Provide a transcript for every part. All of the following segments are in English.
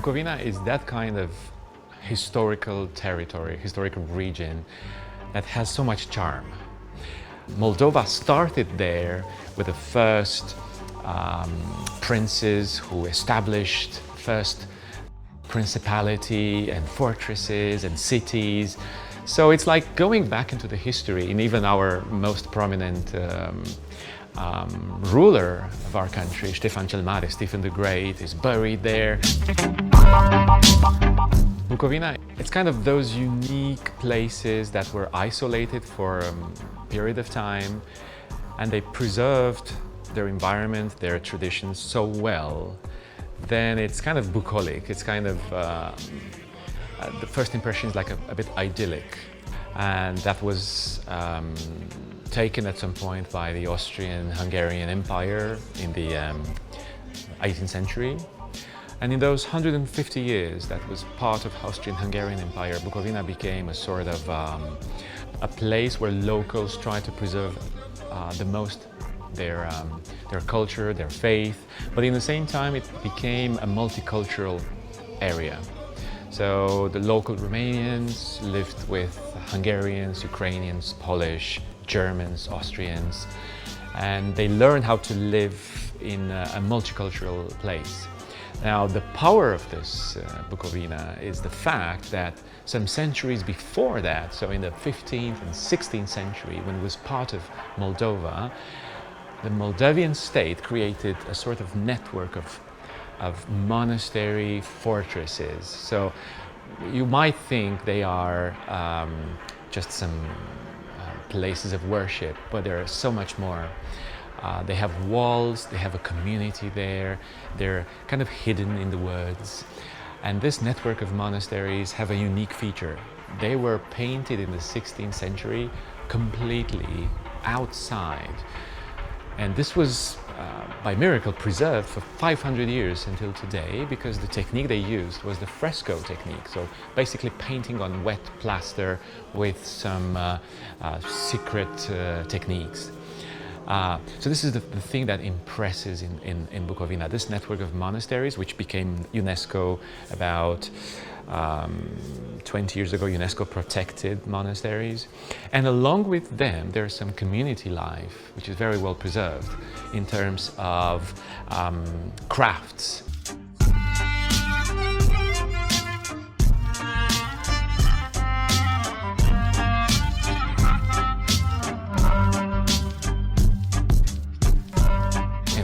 Bucovina is that kind of historical territory, historical region that has so much charm. Moldova started there with the first princes who established first principality and fortresses and cities. So it's like going back into the history, and even our most prominent ruler of our country, Stefan cel Mare, Stephen the Great, is buried there. Bucovina, it's kind of those unique places that were isolated for a period of time, and they preserved their environment, their traditions so well. Then it's kind of bucolic. It's kind of the first impression is like a bit idyllic, and that was taken at some point by the Austrian-Hungarian Empire in the 18th century. And in those 150 years that was part of Austrian-Hungarian Empire, Bucovina became a sort of a place where locals try to preserve the most their culture, their faith, but in the same time it became a multicultural area. So the local Romanians lived with Hungarians, Ukrainians, Polish, Germans, Austrians, and they learned how to live in a multicultural place. Now, the power of this Bucovina is the fact that some centuries before that, so in the 15th and 16th century, when it was part of Moldova, the Moldavian state created a sort of network of monastery fortresses. So you might think they are just some places of worship, but there are so much more. They have walls, they have a community there, they're kind of hidden in the woods. And this network of monasteries have a unique feature. They were painted in the 16th century completely outside. And this was, by miracle, preserved for 500 years until today, because the technique they used was the fresco technique. So basically painting on wet plaster with some secret techniques. So this is the thing that impresses in Bucovina, this network of monasteries, which became UNESCO about 20 years ago, UNESCO protected monasteries. And along with them, there's some community life, which is very well preserved in terms of crafts.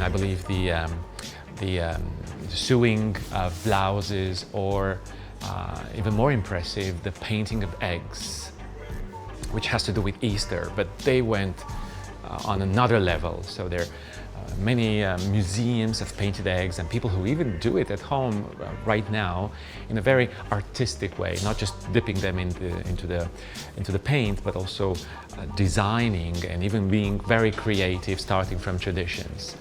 I believe the sewing of blouses, or even more impressive, the painting of eggs, which has to do with Easter, but they went on another level. So there are many museums of painted eggs, and people who even do it at home right now in a very artistic way, not just dipping them into the paint, but also designing and even being very creative, starting from traditions.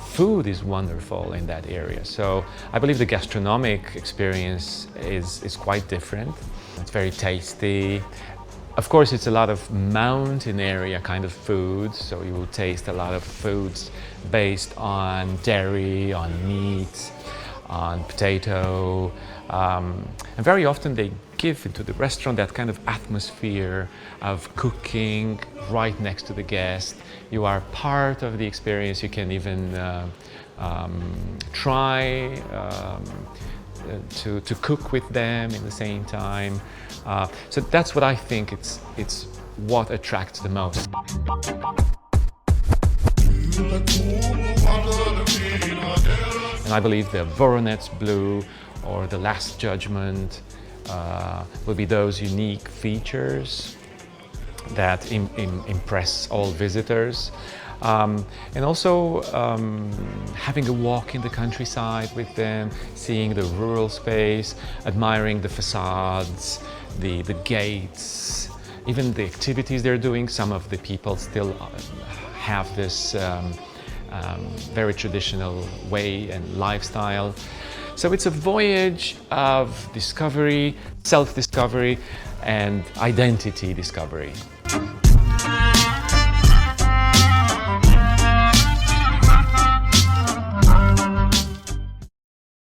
Food is wonderful in that area, so I believe the gastronomic experience is quite different. It's very tasty. Of course, it's a lot of mountain area kind of foods, so you will taste a lot of foods based on dairy, on meat, on potato, and very often they give into the restaurant that kind of atmosphere of cooking right next to the guest. You are part of the experience. You can even try to cook with them in the same time. So that's what I think it's what attracts the most. And I believe the Voronezh blue or the Last Judgment will be those unique features that impress all visitors. And also having a walk in the countryside with them, seeing the rural space, admiring the facades, the gates, even the activities they're doing. Some of the people still have this very traditional way and lifestyle. So it's a voyage of discovery, self-discovery, and identity discovery.